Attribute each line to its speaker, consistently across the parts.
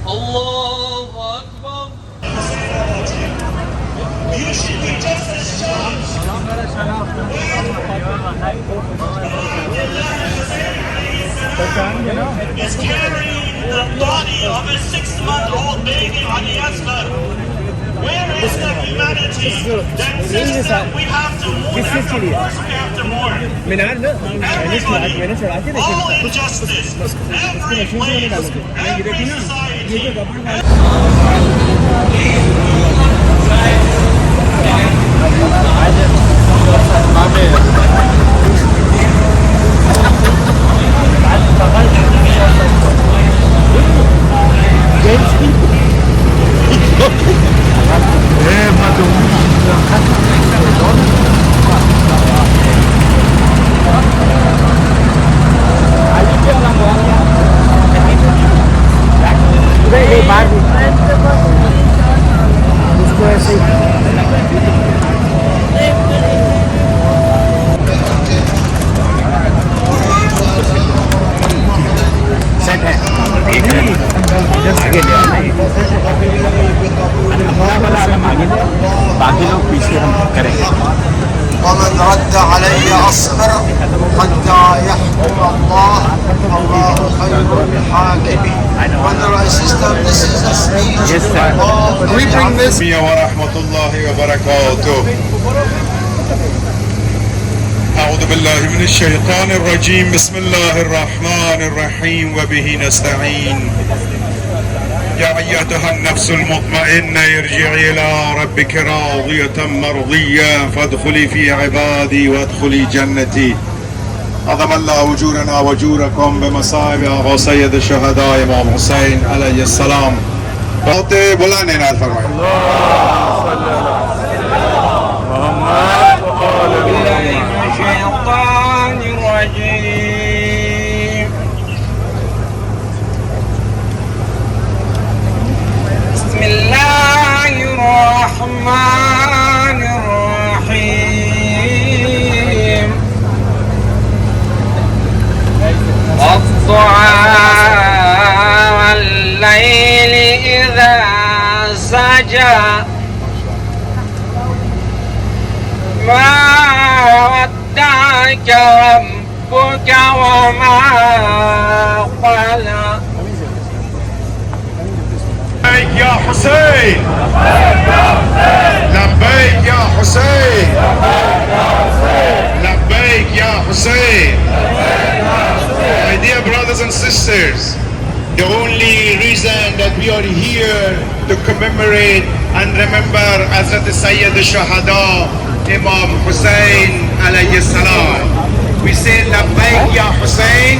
Speaker 1: Allahu Akbar.
Speaker 2: You should be just as shocked. Is carrying the body of a 6-month-old baby Ali Asghar. Where is the humanity that says that we have to mourn? Of course we have to mourn. Everybody, all injustice, every place, every society.
Speaker 3: बाकी लोग पीछे हम करेंगे
Speaker 4: ومن رد علي أصبر حتى يحكم الله والله خير الحاكمين. Brother and sister, this is a speech
Speaker 3: Yes, sir.
Speaker 4: of
Speaker 5: We bring this ورحمة الله وبركاته. أعوذ بالله من الشيطان الرجيم. بسم الله الرحمن الرحيم وبه نستعين. يا أيتها النفس المطمئنة ارجعي إلى ربك راضية مرضية فادخلي في عبادي وادخلي جنتي. عظم الله أجورنا وأجوركم بمصائب أبا سيد الشهداء إمام حسين عليه السلام. बहुत बुलाने ना फरमाए
Speaker 1: بسم الله الرحمن الرحيم. والضحى والليل إذا سجى ما ودعك ربك وما قلى.
Speaker 5: لبيك يا حسين لبيك يا حسين لبيك يا حسين. My dear brothers and sisters, the only reason that we are here to commemorate and remember Hazrat Sayyid al-Shahada Imam Hussein alayhi salam. We say Labbaik ya Hussein.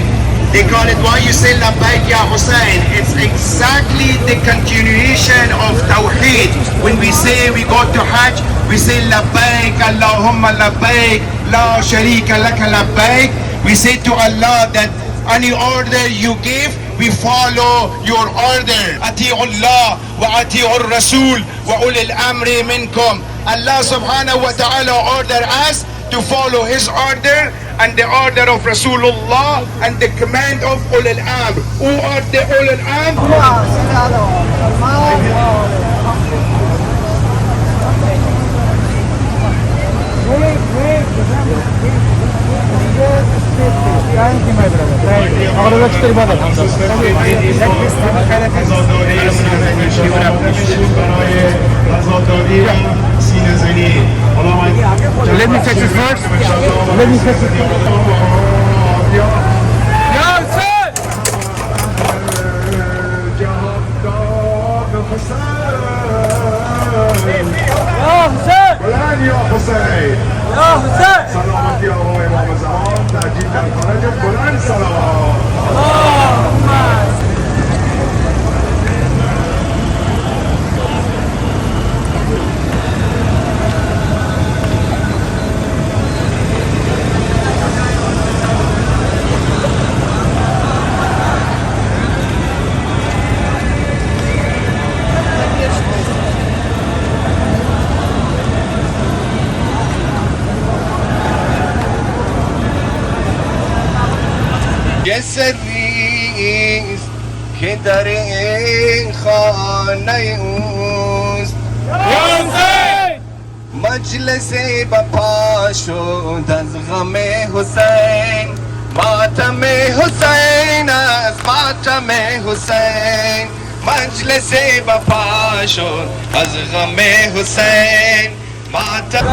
Speaker 5: They call it, why you say Labbaik ya Hussein? It's exactly the continuation of Tawheed. When we say we go to Hajj, we say Labbaik Allahumma Labbaik La Sharika Laka Labbaik. We say to Allah that any order you give, we follow your order. Ati'u Allah wa ati'u Rasul wa ulil amri minkum. Allah subhanahu wa ta'ala order us to follow his order and the order of Rasulullah and the command of Ulul Amr. Who are the Ulul Amr?
Speaker 3: Let me check this first. Let me check this
Speaker 4: جسدی که در این خانه اوست مجلس بپا شد از غم حسین ماتم حسین از ماتم حسین مجلس بپا شد از غم حسین ماتم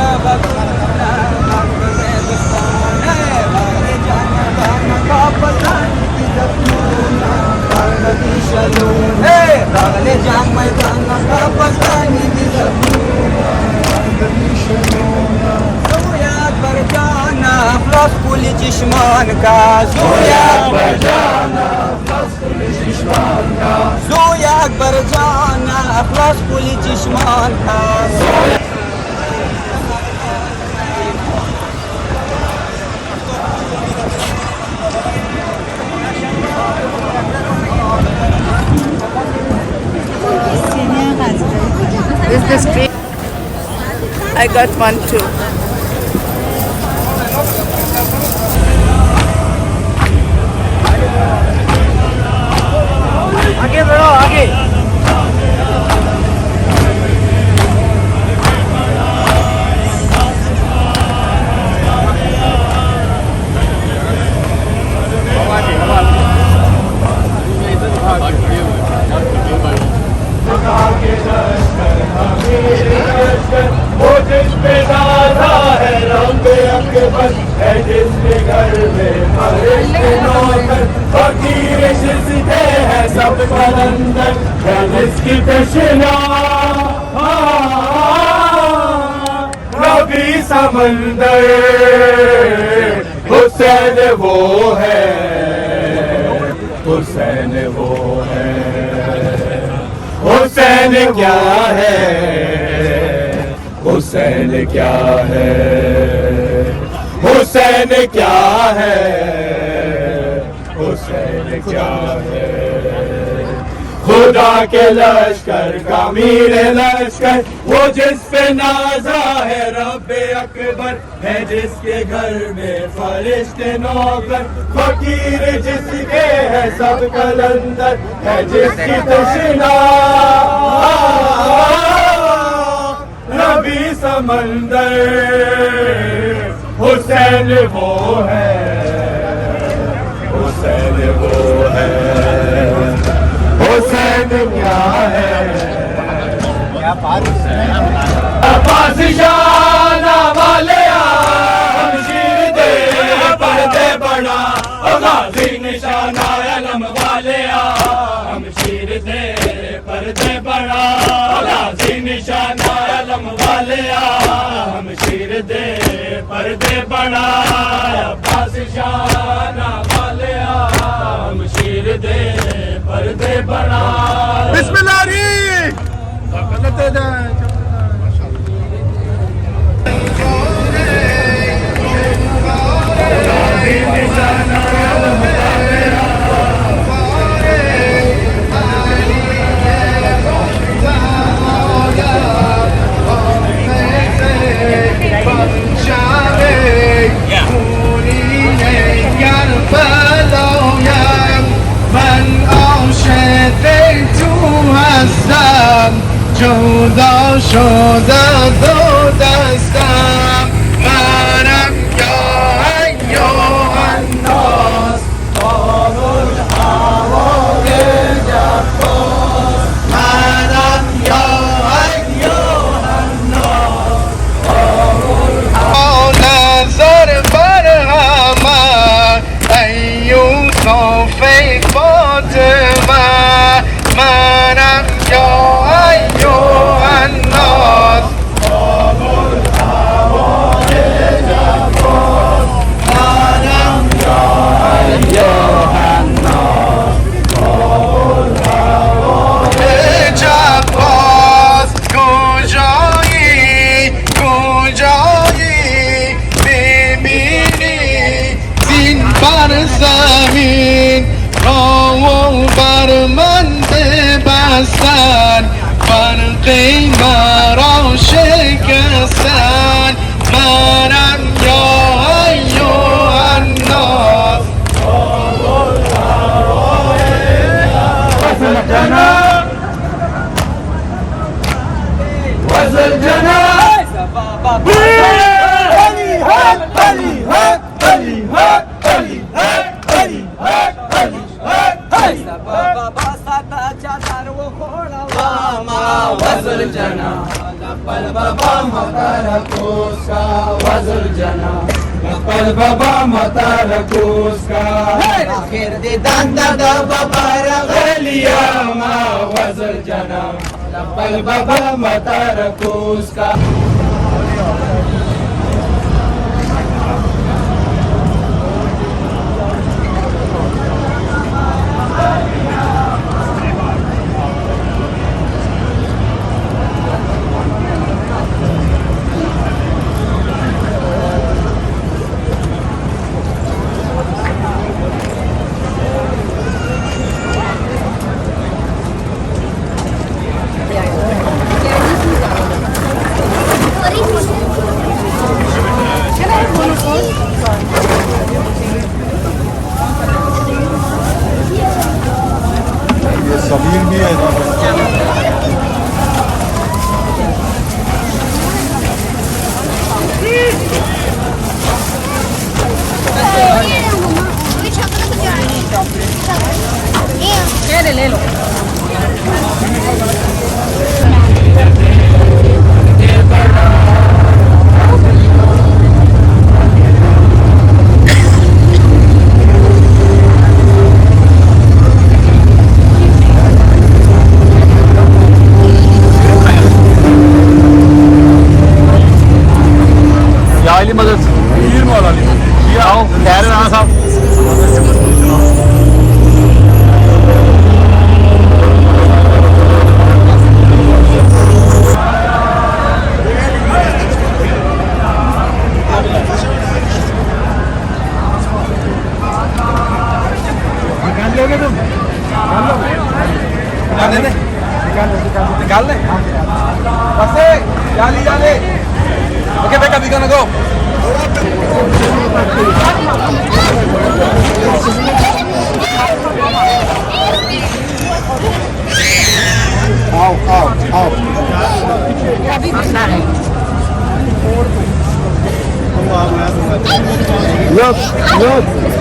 Speaker 6: چشمان کا زویا اکبر جانا زویا اکبر جانا اخلاص کلی چشمان کا
Speaker 7: Is this free? I got one too.
Speaker 6: आगे बढ़ो आगे
Speaker 2: वो जिस पे दादा है रंग अकबर है जिसके घर में फरिश्ते नौकर फकीर शिजदे है सब कलंदर है जिसकी तशना नबी समंदर हुसैन वो है हुसैन वो है हुसैन क्या है हुसैन क्या है हुसैन क्या है हुसैन क्या है खुदा के लश्कर का मीर लश्कर वो जिस पे नाजा है रब्बे अकबर है जिसके घर में फरिश्ते नौकर फकीर जिसके है सब कलंदर है जिसकी तशना नबी समंदर हुसैन वो है हुसैन वो है हुसैन क्या है बादशाह वाले शमशीर दे पर्दे बड़ा गाजी निशाना अलम वाले शमशीर दे पर्दे बड़ा गाजी निशाना अलम वाले शमशीर दे पर्दे बड़ा बादशाह वाले शमशीर दे पर्दे बड़ा
Speaker 3: बिस्मिल्लाह
Speaker 4: Shame
Speaker 5: جدا شده دو دستم منم یا ایها الناس باب الهوای جبار منم یا ایها الناس باب الهوای نظر بر همه ای یوسف فاطمه منم یا ایها الناس باب الهوای جبار منم یا ایها الناس باب الهوای جبار کجایی کجایی بمیری زین بر زمین راو بر من ببستن فرقی مرا شکستن منم یا ایها الناس وصل جناب وصل جناب
Speaker 6: आखिर दीदान दादा बाबा रगलिया मा वज़ल जना लपल बाबा मता रखूस का
Speaker 7: ले लो
Speaker 3: Yaylı mıdır? 20 alalım. Ya o değerli nasıl?
Speaker 1: निकाल ले बस जा ले ओके बेटा वी गोना गो आओ look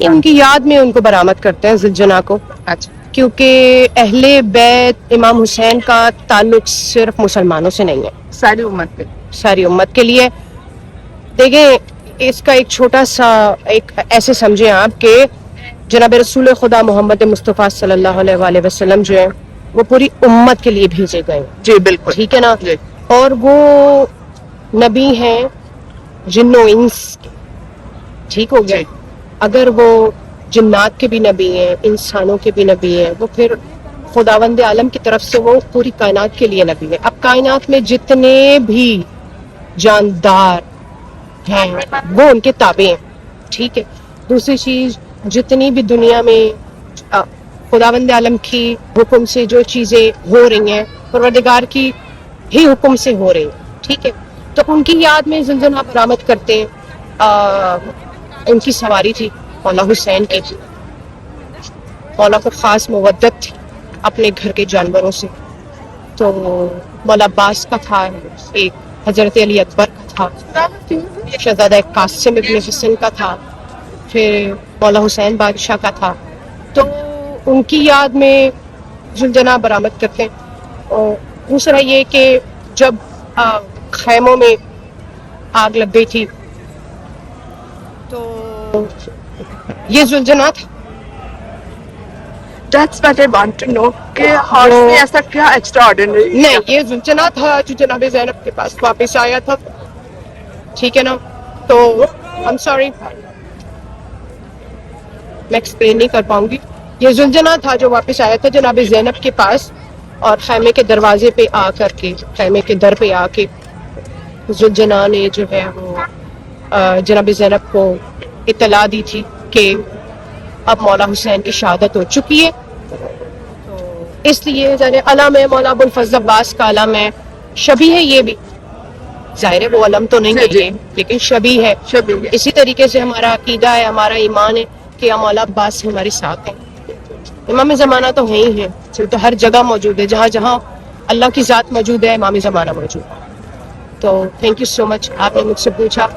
Speaker 7: उनकी याद में उनको बरामद करते हैं जिलजना को। अच्छा
Speaker 8: क्योंकि अहले बैत इमाम हुसैन का ताल्लुक सिर्फ मुसलमानों से नहीं है,
Speaker 7: सारी उम्मत पे।
Speaker 8: सारी उम्मत के लिए। देखें, इसका एक छोटा सा एक ऐसे समझें आप कि जनाब रसूल खुदा मोहम्मद मुस्तफ़ा सल्लल्लाहु अलैहि वसल्लम जो है वो पूरी उम्मत के लिए भेजे गए।
Speaker 7: जी बिल्कुल,
Speaker 8: ठीक है ना। और वो नबी हैं जिन्नो इंस के, ठीक हो गया। अगर वो जिन्नात के भी नबी हैं, इंसानों के भी नबी हैं, वो फिर खुदावंद आलम की तरफ से वो पूरी कायनात के लिए नबी है। अब कायनात में जितने भी जानदार हैं वो उनके ताबे हैं, ठीक है। दूसरी चीज, जितनी भी दुनिया में खुदावंद आलम की हुक्म से जो चीजें हो रही हैं परवरदिगार की ही हुक्म से हो रही हैं, ठीक है। तो उनकी याद में ज़ुलज़ुना बरामद करते हैं। इनकी सवारी थी मौला हुसैन की। मौला को खास मुवद्दत थी अपने घर के जानवरों से। तो मौला अब्बास का था, एक हजरत अली अकबर का था, शहजादा कासिम इब्न हसन का था, फिर मौला हुसैन बादशाह का था। तो उनकी याद में ज़ुलज़ुना बरामद करते हैं। और दूसरा ये कि जब खैमों में आग लग गई थी तो ये ज़ुलज़ुना था।
Speaker 7: That's what I want to know कि हॉर्स में ऐसा क्या एक्स्ट्राऑर्डिनरी?
Speaker 8: नहीं, ये ज़ुलज़ुना था जो जनाब ज़ैनब के पास वापस आया था, ठीक है ना। तो आई एम सॉरी, मैं एक्सप्लेन नहीं कर पाऊंगी। ये ज़ुलज़ुना था जो वापस आया था जनाब ज़ैनब के पास, और खैमे के दरवाजे पे आकर के, खैमे के दर पे आके ज़ुलज़ुना ने जो है वो जनाब ज़ैनब को इत्तला दी थी कि अब मौला हुसैन की शहादत हो चुकी है। तो इसलिए जाने अलम है, मौला अबुल फज़ल अब्बास का अलम है, शबी है। ये भी जाहिर है वो अलम तो नहीं है ये, लेकिन शबी है। इसी तरीके से हमारा अकीदा है, हमारा ईमान है कि मौला अब्बास हमारे साथ हैं। इमाम ज़माना तो है ही है, तो हर जगह मौजूद है, जहाँ जहाँ अल्लाह की ज़ात मौजूद है इमाम ज़माना मौजूद है। तो थैंक यू सो मच, आपने मुझसे पूछा।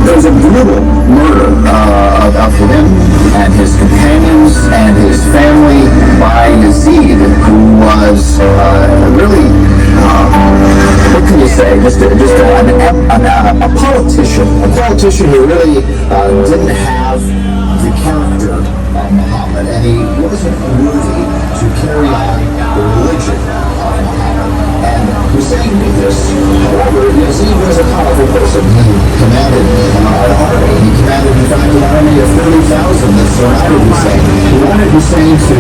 Speaker 9: There was a brutal murder of him and his companions and his family by Yazid, who was really, what can you say, just a politician who really didn't have the character of Muhammad, and he wasn't worthy to carry on the religion of Muhammad. And Hussein knew this. However, Yazid was a powerful person. He commanded an army. He commanded, in fact, an army of 30,000 that surrounded Hussein. He wanted Hussein to